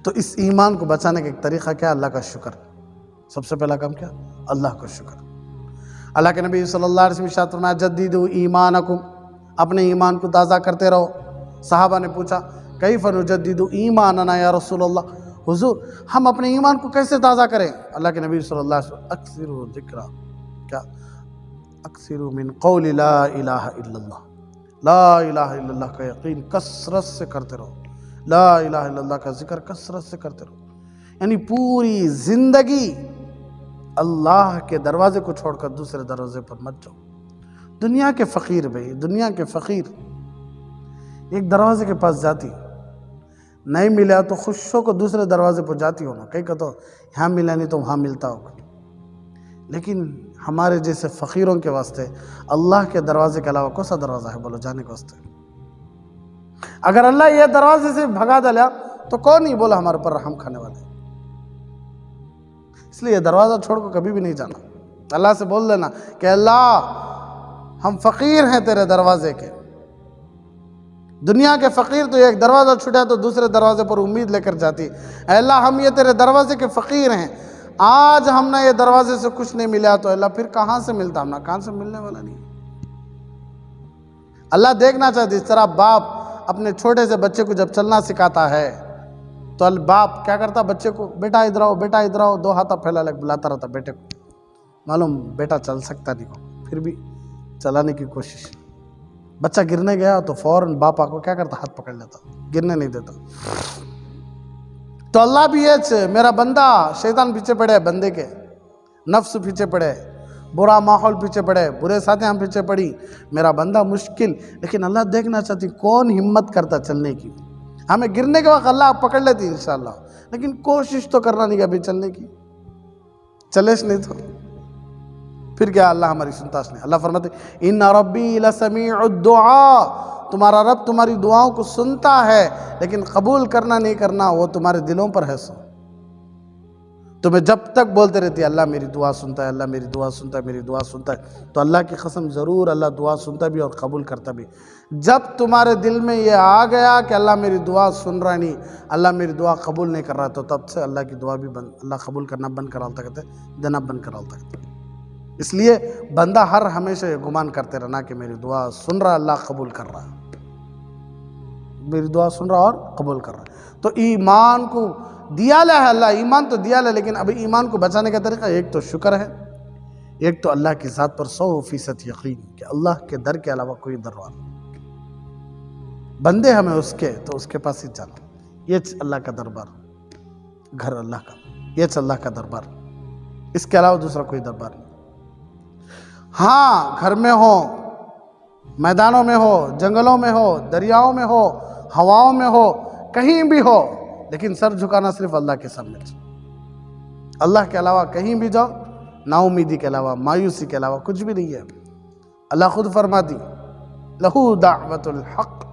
S1: تو اس ایمان کو بچانے کا ایک طریقہ کیا؟ اللہ کا شکر. سب سے پہلا کام کیا؟ اللہ کا شکر. اللہ کے نبی صلی اللہ علیہ وسلم ارشاد فرمایا جدیدوا ایمانکم، اپنے ایمان کو تازہ کرتے رہو. صحابہ نے پوچھا کیف نجدد ایماننا یا رسول اللہ، حضور ہم اپنے ایمان کو کیسے تازہ کریں؟ اللہ کے نبی صلی اللہ علیہ وسلم اکثروا ذکر، کیا؟ اکثروا من قول لا الہ الا اللہ. لا الہ الا اللہ کا یقین کثرت سے کرتے رہو. لا الہ الا اللہ کا ذکر کثرت سے کرتے رہو. یعنی پوری زندگی اللہ کے دروازے کو چھوڑ کر دوسرے دروازے پر مت جاؤ. دنیا کے فقیر بھائی، دنیا کے فقیر ایک دروازے کے پاس جاتی، نہیں ملا تو خوش ہو کو دوسرے دروازے پر جاتی ہونا. کہیں کہ تو یہاں ملا نہیں تو وہاں ملتا ہوگا. لیکن ہمارے جیسے فقیروں کے واسطے اللہ کے دروازے کے علاوہ کون سا دروازہ ہے بولو جانے کے واسطے؟ اگر اللہ یہ دروازے سے بھگا ڈالا تو کون نہیں بولا ہمارے پر رحم کھانے والے. اس لیے یہ دروازہ چھوڑ کو کبھی بھی نہیں جانا. اللہ سے بول دینا کہ اللہ ہم فقیر ہیں تیرے دروازے کے. دنیا کے فقیر تو ایک دروازہ چھٹا تو دوسرے دروازے پر امید لے کر جاتی. اے اللہ ہم یہ تیرے دروازے کے فقیر ہیں، آج ہم نے یہ دروازے سے کچھ نہیں ملا تو اللہ پھر کہاں سے ملتا؟ ہم کہاں سے ملنے والا نہیں. اللہ دیکھنا چاہتے اس طرح باپ اپنے چھوٹے سے بچے کو جب چلنا سکھاتا ہے تو باپ کیا کرتا؟ بچے کو بیٹا ادھر آؤ، بیٹا ادھر آؤ، 2 ہاتھ پھیلا لے بلاتا رہتا بیٹے کو. معلوم بیٹا چل سکتا نہیں کو، پھر بھی چلانے کی کوشش. بچہ گرنے گیا تو فوراً باپا کو کیا کرتا؟ ہاتھ پکڑ لیتا، گرنے نہیں دیتا. تو اللہ بھی یہ میرا بندہ شیطان پیچھے پڑے، بندے کے نفس پیچھے پڑے، برا ماحول پیچھے پڑے، برے ساتھی ہم پیچھے پڑی، میرا بندہ مشکل. لیکن اللہ دیکھنا چاہتی کون ہمت کرتا چلنے کی. ہمیں گرنے کے وقت اللہ پکڑ لیتی انشاءاللہ، لیکن کوشش تو کرنا نہیں ابھی چلنے کی. چلے نہیں تو پھر کیا اللہ ہماری سنتا نہیں. اللہ فرماتے ان ربی لسمیع الدعاء، تمہارا رب تمہاری دعاؤں کو سنتا ہے لیکن قبول کرنا نہیں کرنا وہ تمہارے دلوں پر ہے. سو تمہیں جب تک بولتے رہتی اللہ میری دعا سنتا ہے، اللہ میری دعا سنتا ہے، میری دعا سنتا ہے، تو اللہ کی قسم ضرور اللہ دعا سنتا بھی اور قبول کرتا بھی. جب تمہارے دل میں یہ آ گیا کہ اللہ میری دعا سن رہا نہیں، اللہ میری دعا قبول نہیں کر رہا، تو تب سے اللہ کی دعا بھی اللہ قبول کرنا بند کر ڈالتا کہتے دینا بند کر ڈالتا کہتے. اس لیے بندہ ہر ہمیشہ یہ گمان کرتے رہنا کہ میری دعا سن رہا، اللہ قبول کر رہا، میری دعا سن رہا اور قبول کر رہا. تو ایمان کو دیا ہے اللہ، ایمان تو دیا ہے، لیکن اب ایمان کو بچانے کا طریقہ ایک تو شکر ہے، ایک تو اللہ کی ذات پر 100% یقین کہ اللہ کے در کے علاوہ کوئی در والا، بندے ہمیں اس کے تو اس کے پاس ہی جانا، یہ اللہ کا دربار، گھر اللہ کا، یہ اللہ کا دربار، اس کے علاوہ دوسرا کوئی دربار نہیں۔ ہاں گھر میں ہو، میدانوں میں ہو، جنگلوں میں ہو، دریاؤں میں ہو، ہواؤں میں ہو، کہیں بھی ہو، لیکن سر جھکانا صرف اللہ کے سامنے چاہیے۔ اللہ کے علاوہ کہیں بھی جاؤ، نا امیدی کے علاوہ، مایوسی کے علاوہ کچھ بھی نہیں ہے۔ اللہ خود فرماتی لہو دعوت الحق،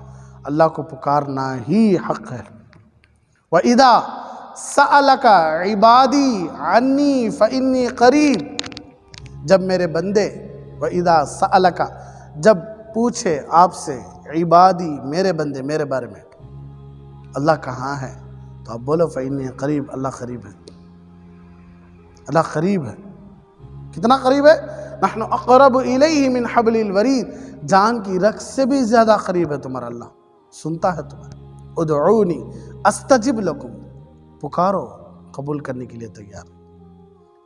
S1: اللہ کو پکارنا ہی حق ہے۔ وَإِذَا سَأَلَكَ عِبَادِي عَنِّي فَإِنِّي قَرِيب، جب میرے بندے، وَإِذَا سَأَلَكَ جب پوچھے آپ سے، عبادی میرے بندے میرے بارے میں، اللہ کہاں ہے، تو آپ بولو فَإِنِّي قریب، اللہ قریب ہے، اللہ قریب ہے۔ کتنا قریب ہے؟ نحن اقرب الیہ من حبل الورید، جان کی رگ سے بھی زیادہ قریب ہے تمہارا اللہ، سنتا ہے تمہارا۔ ادعونی استجب لکم، پکارو، قبول کرنے کے لیے تیار۔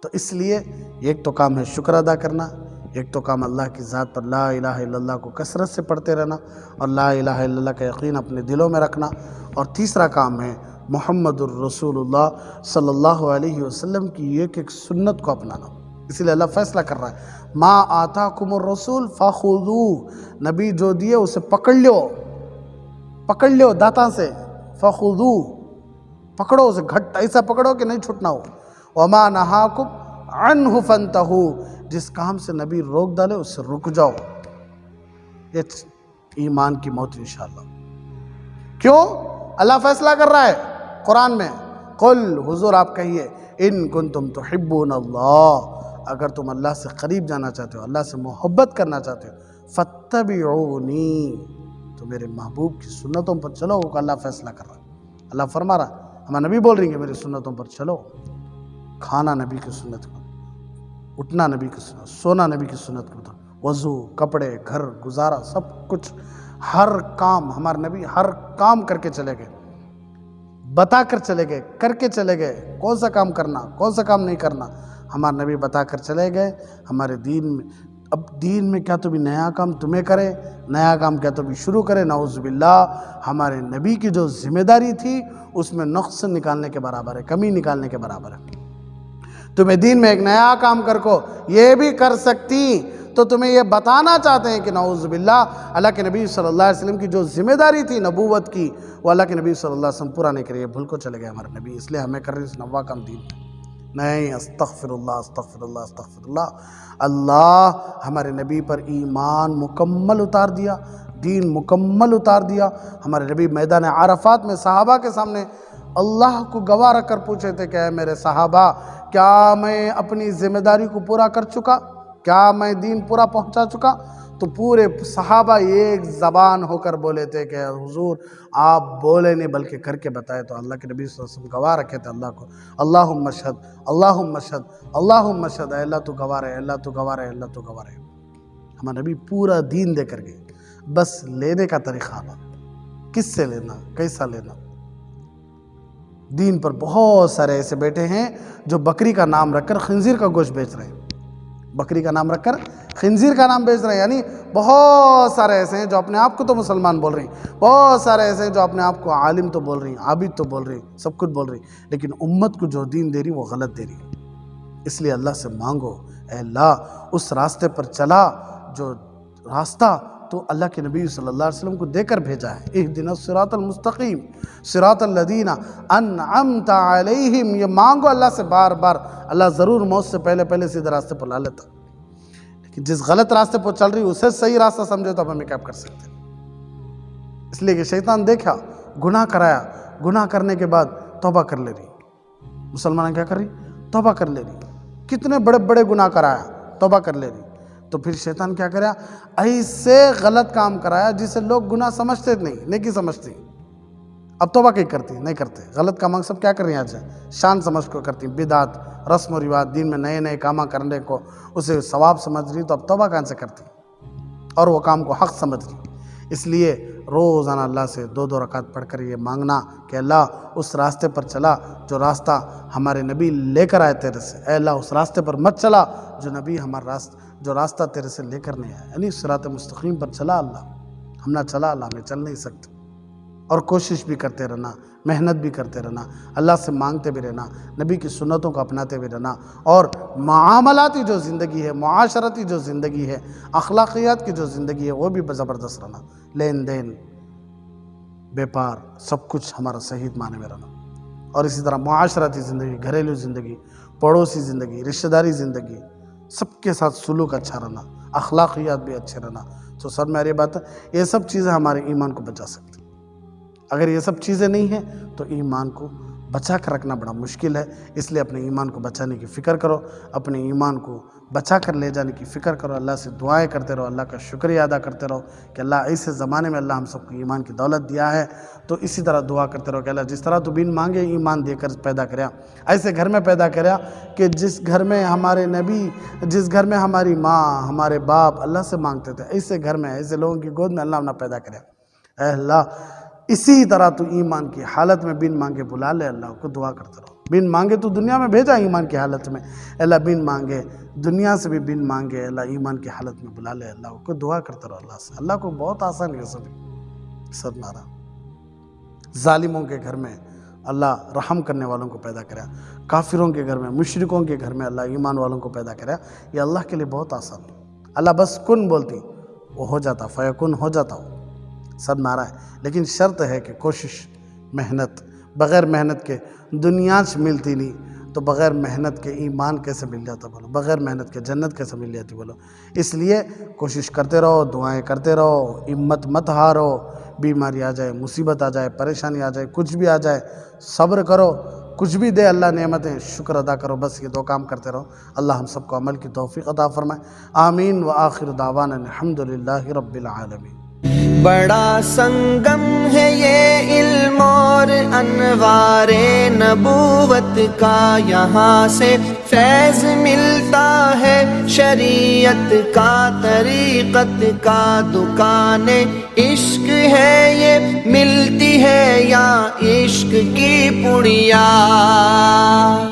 S1: تو اس لیے ایک تو کام ہے شکر ادا کرنا، ایک تو کام اللہ کی ذات پر لا الہ الا اللہ کو کثرت سے پڑھتے رہنا اور لا الہ الا اللہ کا یقین اپنے دلوں میں رکھنا، اور تیسرا کام ہے محمد الرسول اللہ صلی اللہ علیہ وسلم کی ایک ایک سنت کو اپنانا۔ اسی لیے اللہ فیصلہ کر رہا ہے، ما آتاکم الرسول فخذوہ، نبی جو دیے اسے پکڑ لو داتاں سے، فخذوہ، پکڑو اسے، گھٹ ایسا پکڑو کہ نہیں چھٹنا ہو، وما نہاکم عنہ فانتہوا، جس کام سے نبی روک ڈالے اس سے رک جاؤ۔ یہ ایمان کی موت انشاءاللہ۔ کیوں؟ اللہ فیصلہ کر رہا ہے قرآن میں، قل، حضور آپ کہیے، ان کنتم تحبون اللہ، اگر تم اللہ سے قریب جانا چاہتے ہو، اللہ سے محبت کرنا چاہتے ہو، فاتبعونی، تو میرے محبوب کی سنتوں پر چلو، وہ اللہ فیصلہ کر رہا ہے۔ اللہ فرما رہا ہے، ہمارا نبی بول رہی ہیں کہ میری سنتوں پر چلو، کھانا نبی کی سنت کو، اٹھنا نبی کی سنت، سونا نبی کی سنت کو، وضو، کپڑے، گھر گزارا، سب کچھ، ہر کام ہمارے نبی ہر کام کر کے چلے گئے، بتا کر چلے گئے، کر کے چلے گئے، کون سا کام کرنا کون سا کام نہیں کرنا، ہمارے نبی بتا کر چلے گئے۔ ہمارے دین میں، اب دین میں کیا تو بھی نیا کام تمہیں کرے، نیا کام کیا تو بھی شروع کرے، نعوذ باللہ۔ ہمارے نبی کی جو ذمہ داری تھی اس میں نقص نکالنے کے برابر ہے، کمی نکالنے کے برابر ہے۔ تمہیں دین میں ایک نیا کام کر کو یہ بھی کر سکتی، تو تمہیں یہ بتانا چاہتے ہیں کہ نعوذ باللہ اللہ کے نبی صلی اللہ علیہ وسلم کی جو ذمہ داری تھی نبوت کی، وہ اللہ کے نبی صلی اللہ علیہ وسلم پورا نہیں کرے، یہ بھول کو چلے گئے ہمارے نبی، اس لیے ہمیں کر رہے اس نوا کام دین نہیں۔ استغفر اللہ استغفر اللہ استغفر اللہ۔ اللہ ہمارے نبی پر ایمان مکمل اتار دیا، دین مکمل اتار دیا۔ ہمارے نبی میدان عرفات میں صحابہ کے سامنے اللہ کو گواہ رکھ کر پوچھے تھے کہ اے میرے صحابہ، کیا میں اپنی ذمہ داری کو پورا کر چکا؟ کیا میں دین پورا پہنچا چکا؟ تو پورے صحابہ ایک زبان ہو کر بولے تھے کہ حضور آپ بولے نہیں بلکہ کر کے بتائے۔ تو اللہ کے نبی صلی اللہ علیہ وسلم گواہ رکھے تھے اللہ کو، اللہم اشہد اللہم اشہد اللہم اشہد، اے اللہ تو گواہ رہے، اللہ تو گواہ رہے، اللہ تو گواہ رہے۔ ہمارے نبی پورا دین دے کر گئے، بس لینے کا طریقہ آنا، کس سے لینا، کیسا لینا۔ دین پر بہت سارے ایسے بیٹھے ہیں جو بکری کا نام رکھ کر خنزیر کا گوشت بیچ رہے ہیں، بکری کا نام رکھ کر خنزیر کا نام بیچ رہے ہیں۔ یعنی بہت سارے ایسے ہیں جو اپنے آپ کو تو مسلمان بول رہی ہیں، بہت سارے ایسے ہیں جو اپنے آپ کو عالم تو بول رہی ہیں، عابد تو بول رہی ہیں، سب کچھ بول رہی ہیں، لیکن امت کو جو دین دے رہی وہ غلط دے رہی ہے۔ اس لیے اللہ سے مانگو، اے اللہ اس راستے پر چلا جو راستہ تو اللہ کے نبی صلی اللہ علیہ وسلم کو دے کر بھیجا ہے۔ اہدنا الصراط المستقیم صراط الذین انعمت علیہم، یہ مانگو اللہ سے بار بار، اللہ ضرور موت سے پہلے سیدھے راستے پر لا لیتا، لیکن جس غلط راستے پر چل رہی اسے صحیح راستہ سمجھے تو اب ہمیں کیا کر سکتے ہیں۔ اس لیے کہ شیطان دیکھا، گناہ کرایا، گناہ کرنے کے بعد توبہ کر لے رہی، مسلمان کیا کر رہی؟ توبہ کر لے رہی، کتنے بڑے بڑے گناہ کرایا، توبہ کر لے رہی۔ تو پھر شیطان کیا کرا؟ ایسے غلط کام کرایا جسے لوگ گناہ سمجھتے نہیں، نیکی سمجھتی، اب توبہ کہیں کرتی نہیں کرتے، غلط کام سب کیا کر رہی ہیں آج، شان سمجھ کو کرتی، بدعت، رسم و رواج، دین میں نئے نئے کام کرنے کو اسے ثواب سمجھ رہی، تو اب توبہ کہاں سے کرتی، اور وہ کام کو حق سمجھ رہی۔ اس لیے روزانہ اللہ سے 2 رکعت پڑھ کر یہ مانگنا کہ اللہ اس راستے پر چلا جو راستہ ہمارے نبی لے کر آئے تیرے سے، اے اللہ اس راستے پر مت چلا جو نبی جو راستہ تیرے سے لے کر نہیں آیا، یعنی صراط مستقیم پر چلا اللہ، ہم نہ چلا اللہ، ہمیں چل نہیں سکتے۔ اور کوشش بھی کرتے رہنا، محنت بھی کرتے رہنا، اللہ سے مانگتے بھی رہنا، نبی کی سنتوں کو اپناتے بھی رہنا، اور معاملاتی جو زندگی ہے، معاشرتی جو زندگی ہے، اخلاقیات کی جو زندگی ہے وہ بھی زبردست رہنا، لین دین بیپار سب کچھ ہمارا صحیح معنی میں رہنا، اور اسی طرح معاشرتی زندگی، گھریلو زندگی، پڑوسی زندگی، رشتہ داری زندگی، سب کے ساتھ سلوک اچھا رہنا، اخلاقیات بھی اچھے رہنا۔ تو سب میں یہ بات ہے، یہ سب چیزیں ہمارے ایمان کو بچا سکتی ہیں۔ اگر یہ سب چیزیں نہیں ہیں تو ایمان کو بچا کر رکھنا بڑا مشکل ہے، اس لیے اپنے ایمان کو بچانے کی فکر کرو، اپنے ایمان کو بچا کر لے جانے کی فکر کرو، اللہ سے دعائیں کرتے رہو، اللہ کا شکریہ ادا کرتے رہو کہ اللہ ایسے زمانے میں اللہ ہم سب کو ایمان کی دولت دیا ہے، تو اسی طرح دعا کرتے رہو کہ اللہ جس طرح تو بن مانگے ایمان دے کر پیدا کریا، ایسے گھر میں پیدا کریا کہ جس گھر میں ہمارے نبی، جس گھر میں ہماری ماں، ہمارے باپ اللہ سے مانگتے تھے، ایسے گھر میں، ایسے لوگوں کی گود میں اللہ نے پیدا کریا۔ اے اللہ اسی طرح تو ایمان کی حالت میں بن مانگے بلا لے، اللہ کو دعا کرتے رہو، بن مانگے تو دنیا میں بھیجا ایمان کی حالت میں، اللہ بن مانگے دنیا سے بھی بن مانگے اللہ ایمان کی حالت میں بلا لے، اللہ کو دعا کرتے رہو اللہ سے، اللہ کو بہت آسان ہے سب نارا۔ ظالموں کے گھر میں اللہ رحم کرنے والوں کو پیدا کرا، کافروں کے گھر میں، مشرکوں کے گھر میں اللہ ایمان والوں کو پیدا کرا، یہ اللہ کے لیے بہت آسان ہے۔ اللہ بس کن بولتی وہ ہو جاتا، فیکن ہو جاتا ہو، سب نعرہ ہے، لیکن شرط ہے کہ کوشش، محنت، بغیر محنت کے دنیا ملتی نہیں، تو بغیر محنت کے ایمان کیسے مل جاتا بولو، بغیر محنت کے جنت کیسے مل جاتی بولو۔ اس لیے کوشش کرتے رہو، دعائیں کرتے رہو، ہمت مت ہارو، بیماری آ جائے، مصیبت آ جائے، پریشانی آ جائے، کچھ بھی آ جائے، صبر کرو، کچھ بھی دے اللہ نعمتیں، شکر ادا کرو، بس یہ 2 کام کرتے رہو۔ اللہ ہم سب کو عمل کی توفیق عطا فرمائے، آمین، وآخر دعوانا الحمدللہ رب العالمین۔
S2: بڑا سنگم ہے یہ علم اور انوار نبوت کا، یہاں سے فیض ملتا ہے شریعت کا، طریقت کا، دکان عشق ہے یہ ملتی ہے یا عشق کی پڑیا۔